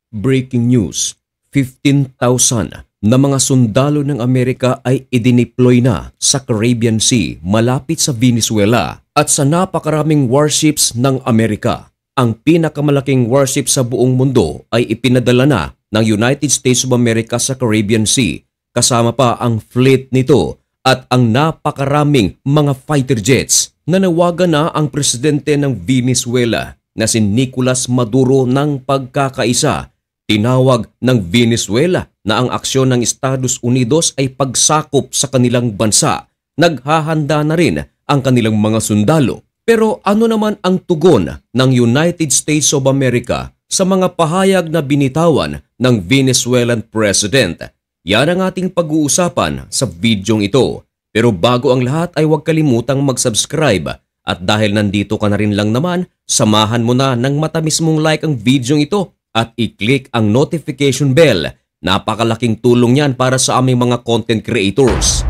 Breaking news, 15,000 na mga sundalo ng Amerika ay idineploy na sa Caribbean Sea malapit sa Venezuela at sa napakaraming warships ng Amerika. Ang pinakamalaking warship sa buong mundo ay ipinadala na ng United States of America sa Caribbean Sea, kasama pa ang fleet nito at ang napakaraming mga fighter jets. Nanawagan na ang presidente ng Venezuela na si Nicolas Maduro ng pagkakaisa. Tinawag ng Venezuela na ang aksyon ng Estados Unidos ay pagsakop sa kanilang bansa. Naghahanda na rin ang kanilang mga sundalo. Pero ano naman ang tugon ng United States of America sa mga pahayag na binitawan ng Venezuelan President? Yan ang ating pag-uusapan sa videong ito. Pero bago ang lahat ay huwag kalimutang mag-subscribe. At dahil nandito ka na rin lang naman, samahan mo na ng matamis mong like ang videong ito at i-click ang notification bell. Napakalaking tulong yan para sa aming mga content creators.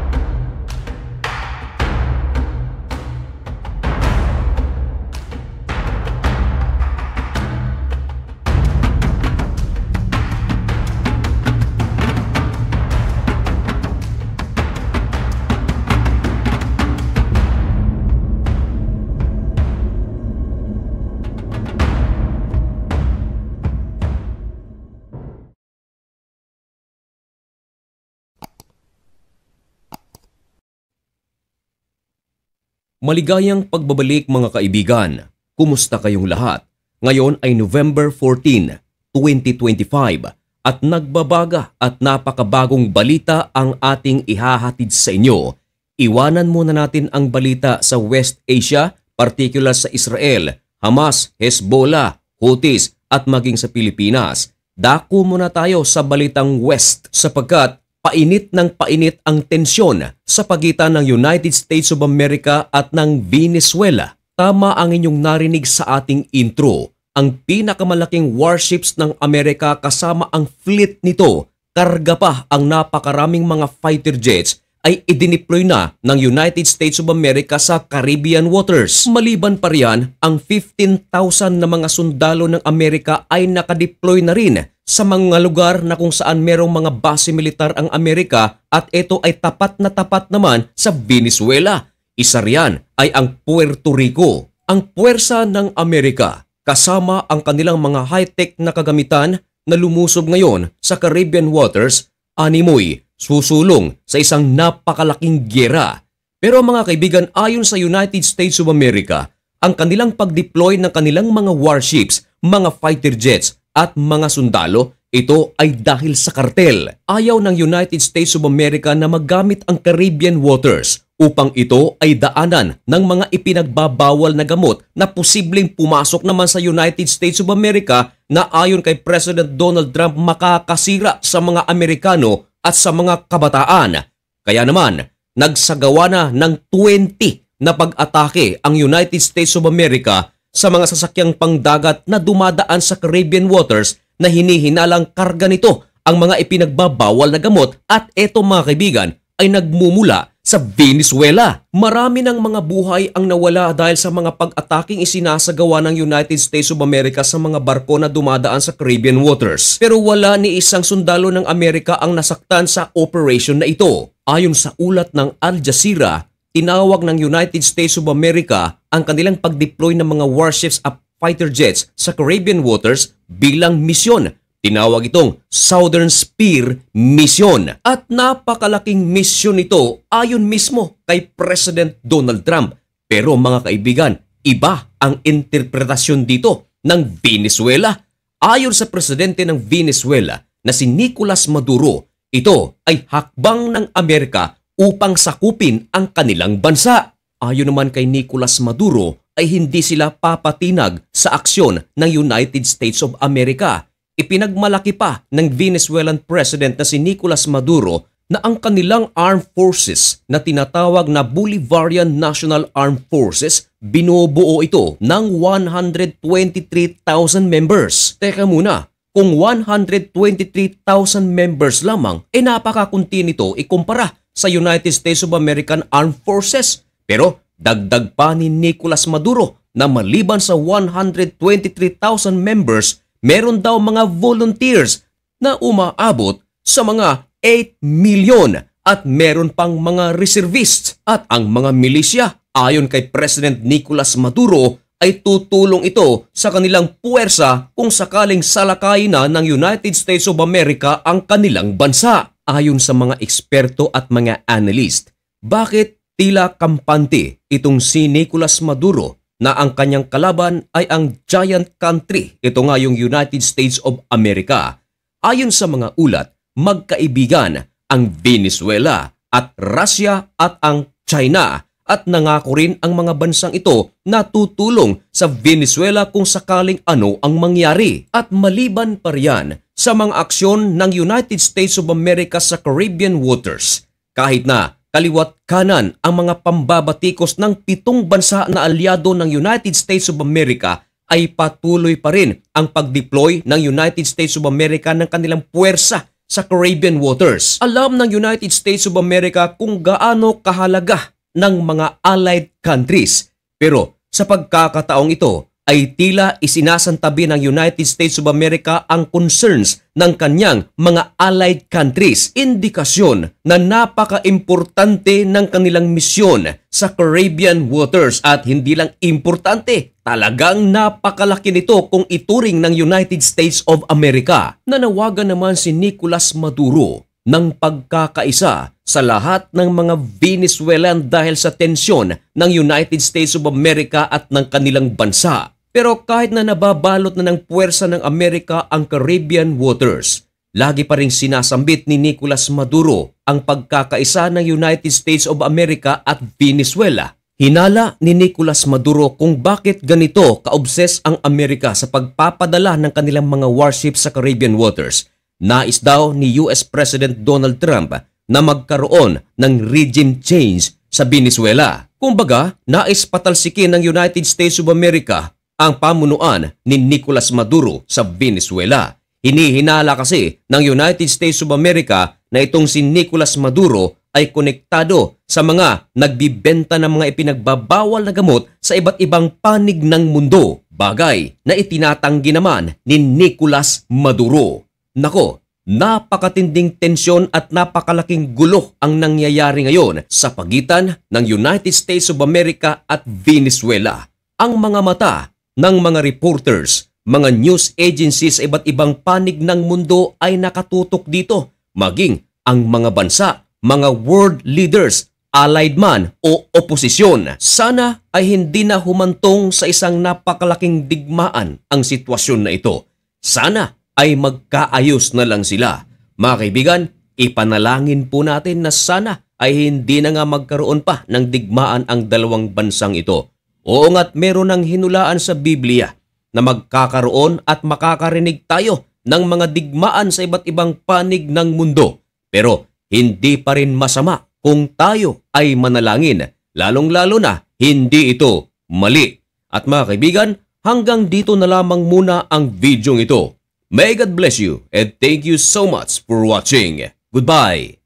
Maligayang pagbabalik mga kaibigan. Kumusta kayong lahat? Ngayon ay November 14, 2025 at nagbabaga at napakabagong balita ang ating ihahatid sa inyo. Iwanan muna natin ang balita sa West Asia, particular sa Israel, Hamas, Hezbollah, Houthis at maging sa Pilipinas. Dako muna tayo sa balitang West sapagkat painit ng painit ang tensyon sa pagitan ng United States of America at ng Venezuela. Tama ang inyong narinig sa ating intro. Ang pinakamalaking warships ng Amerika kasama ang fleet nito, karga pa ang napakaraming mga fighter jets ay idineploy na ng United States of America sa Caribbean waters. Maliban pa riyan, ang 15,000 na mga sundalo ng Amerika ay nakadeploy na rin sa mga lugar na kung saan merong mga base militar ang Amerika at ito ay tapat na tapat naman sa Venezuela. Isa riyan ay ang Puerto Rico. Ang puwersa ng Amerika kasama ang kanilang mga high-tech na kagamitan na lumusob ngayon sa Caribbean waters, animoy susulong sa isang napakalaking giyera. Pero mga kaibigan, ayon sa United States of America, ang kanilang pag-deploy ng kanilang mga warships, mga fighter jets at mga sundalo, ito ay dahil sa kartel. Ayaw ng United States of America na magamit ang Caribbean waters upang ito ay daanan ng mga ipinagbabawal na gamot na posibleng pumasok naman sa United States of America na ayon kay President Donald Trump makakasira sa mga Amerikano at sa mga kabataan. Kaya naman, nagsagawa na ng 20 na pag-atake ang United States of America sa mga sasakyang pangdagat na dumadaan sa Caribbean waters na hinihinalang karga nito ang mga ipinagbabawal na gamot at eto mga kaibigan ay nagmumula sa Venezuela. Marami ng mga buhay ang nawala dahil sa mga pag-ataking isinasagawa ng United States of America sa mga barko na dumadaan sa Caribbean waters. Pero wala ni isang sundalo ng Amerika ang nasaktan sa operation na ito. Ayon sa ulat ng Al Jazeera, tinawag ng United States of America ang kanilang pag-deploy ng mga warships at fighter jets sa Caribbean waters bilang misyon. Tinawag itong Southern Spear Mission. At napakalaking misyon ito ayon mismo kay President Donald Trump. Pero mga kaibigan, iba ang interpretasyon dito ng Venezuela. Ayon sa presidente ng Venezuela na si Nicolas Maduro, ito ay hakbang ng Amerika upang sakupin ang kanilang bansa. Ayon naman kay Nicolas Maduro ay hindi sila papatinag sa aksyon ng United States of America. Ipinagmalaki pa ng Venezuelan President na si Nicolas Maduro na ang kanilang armed forces na tinatawag na Bolivarian National Armed Forces, binubuo ito ng 123,000 members. Teka muna, kung 123,000 members lamang, napakakunti nito ikumpara sa United States of American Armed Forces. Pero dagdag pa ni Nicolas Maduro na maliban sa 123,000 members, meron daw mga volunteers na umaabot sa mga 8 million at meron pang mga reservists at ang mga milisya ayon kay President Nicolas Maduro ay tutulong ito sa kanilang puwersa kung sakaling salakayin na ng United States of America ang kanilang bansa. Ayon sa mga eksperto at mga analyst, bakit tila kampante itong si Nicolas Maduro na ang kanyang kalaban ay ang giant country, ito nga yung United States of America. Ayon sa mga ulat, magkaibigan ang Venezuela at Russia at ang China at nangako rin ang mga bansang ito na tutulong sa Venezuela kung sakaling ano ang mangyari. At maliban pa riyan sa mga aksyon ng United States of America sa Caribbean waters, kahit na kaliwat kanan ang mga pambabatikos ng 7 bansa na alyado ng United States of America, ay patuloy pa rin ang pag-deploy ng United States of America ng kanilang puwersa sa Caribbean waters. Alam ng United States of America kung gaano kahalaga ng mga allied countries. Pero sa pagkakataong ito ay tila isinasantabi ng United States of America ang concerns ng kanyang mga allied countries. Indikasyon na napaka-importante ng kanilang misyon sa Caribbean waters at hindi lang importante, talagang napakalaki nito kung ituring ng United States of America. Nanawagan naman si Nicolas Maduro ng pagkakaisa sa lahat ng mga Venezuelan dahil sa tensyon ng United States of America at ng kanilang bansa. Pero kahit na nababalot na ng puwersa ng Amerika ang Caribbean waters, lagi pa ring sinasambit ni Nicolas Maduro ang pagkakaisa ng United States of America at Venezuela. Hinala ni Nicolas Maduro kung bakit ganito ka-obses ang Amerika sa pagpapadala ng kanilang mga warships sa Caribbean waters. Nais daw ni US President Donald Trump na magkaroon ng regime change sa Venezuela. Kumbaga, nais patalsikin ng United States of America ang pamunuan ni Nicolas Maduro sa Venezuela. Hinihinala kasi ng United States of America na itong si Nicolas Maduro ay konektado sa mga nagbibenta ng mga ipinagbabawal na gamot sa iba't ibang panig ng mundo, bagay na itinatanggi naman ni Nicolas Maduro. Nako, napakatinding tensyon at napakalaking gulo ang nangyayari ngayon sa pagitan ng United States of America at Venezuela. Ang mga mata ng mga reporters, mga news agencies sa iba't ibang panig ng mundo ay nakatutok dito, maging ang mga bansa, mga world leaders, allied man o oposisyon. Sana ay hindi na humantong sa isang napakalaking digmaan ang sitwasyon na ito. Sana ay magkaayos na lang sila. Mga kaibigan, ipanalangin po natin na sana ay hindi na nga magkaroon pa ng digmaan ang dalawang bansang ito. Oo nga't meron ng hinulaan sa Biblia na magkakaroon at makakarinig tayo ng mga digmaan sa iba't ibang panig ng mundo. Pero hindi pa rin masama kung tayo ay manalangin, lalong-lalo na hindi ito mali. At mga kaibigan, hanggang dito na lamang muna ang video ito. May God bless you and thank you so much for watching. Goodbye!